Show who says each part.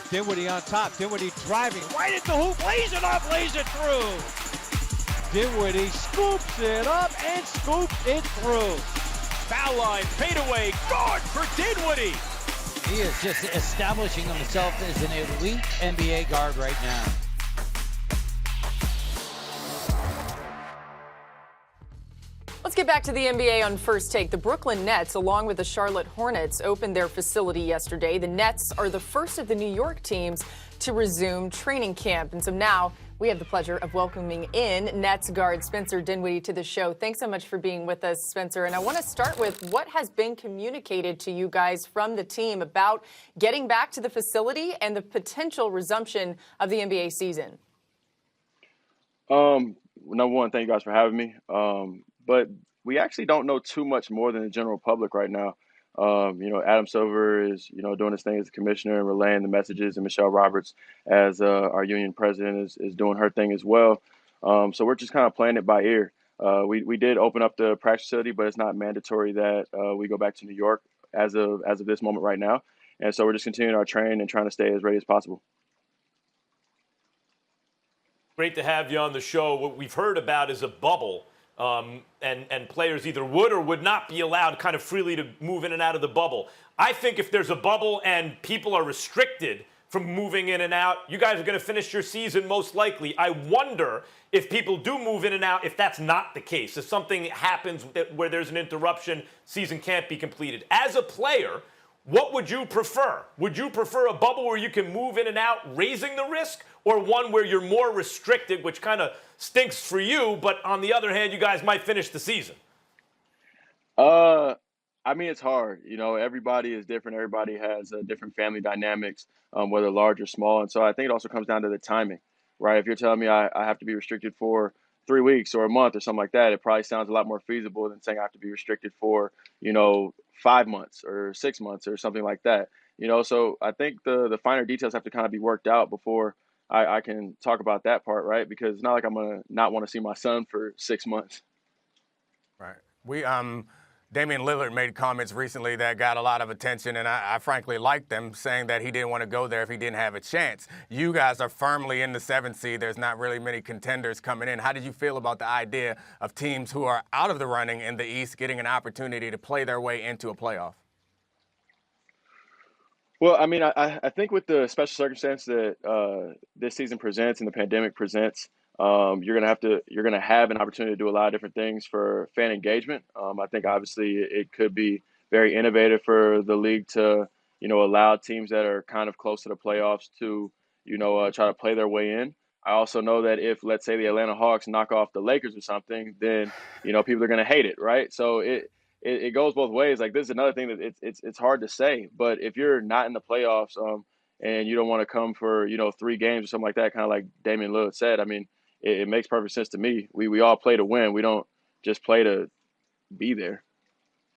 Speaker 1: Dinwiddie on top. Dinwiddie driving right at the hoop. Lays it up, lays it through. Dinwiddie scoops it up and scoops it through.
Speaker 2: Foul line, fadeaway, guard for Dinwiddie.
Speaker 3: He is just establishing himself as an elite NBA guard right now.
Speaker 4: Let's get back to the NBA on First Take. The Brooklyn Nets, along with the Charlotte Hornets, opened their facility yesterday. The Nets are the first of the New York teams to resume training camp. And so now we have the pleasure of welcoming in Nets guard Spencer Dinwiddie to the show. Thanks so much for being with us, Spencer. And I want to start with what has been communicated to you guys from the team about getting back to the facility and the potential resumption of the NBA season.
Speaker 5: Number one, thank you guys for having me. But we actually don't know too much more than the general public right now. Adam Silver is, doing his thing as a commissioner and relaying the messages, and Michelle Roberts, as our union president, is doing her thing as well. So we're just kind of playing it by ear. We did open up the practice facility, but it's not mandatory that we go back to New York as of this moment right now. And so we're just continuing our training and trying to stay as ready as possible.
Speaker 2: Great to have you on the show. What we've heard about is a bubble. And players either would or would not be allowed kind of freely to move in and out of the bubble. I think if there's a bubble and people are restricted from moving in and out, you guys are going to finish your season most likely. I wonder if people do move in and out, if that's not the case. If something happens where there's an interruption, season can't be completed. As a player, what would you prefer? Would you prefer a bubble where you can move in and out, raising the risk, or one where you're more restricted, which kind of stinks for you, but on the other hand, you guys might finish the season?
Speaker 5: It's hard. Everybody is different. Everybody has different family dynamics, whether large or small. And so I think it also comes down to the timing, right? If you're telling me I have to be restricted for 3 weeks or a month or something like that, it probably sounds a lot more feasible than saying I have to be restricted for, 5 months or 6 months or something like that. So I think the finer details have to kind of be worked out before I can talk about that part, right? Because it's not like I'm going to not want to see my son for 6 months.
Speaker 6: Right. Damian Lillard made comments recently that got a lot of attention, and I frankly liked them, saying that he didn't want to go there if he didn't have a chance. You guys are firmly in the 7th seed. There's not really many contenders coming in. How did you feel about the idea of teams who are out of the running in the East getting an opportunity to play their way into a playoff?
Speaker 5: Well, I think with the special circumstance that this season presents and the pandemic presents, you're gonna have an opportunity to do a lot of different things for fan engagement. I think obviously it could be very innovative for the league to, allow teams that are kind of close to the playoffs to, try to play their way in. I also know that if, let's say, the Atlanta Hawks knock off the Lakers or something, then, people are gonna hate it, right? So it goes both ways. Like, this is another thing that it's hard to say, but if you're not in the playoffs, and you don't want to come for, 3 games or something like that, kind of like Damian Lillard said, it makes perfect sense to me. We all play to win. We don't just play to be there.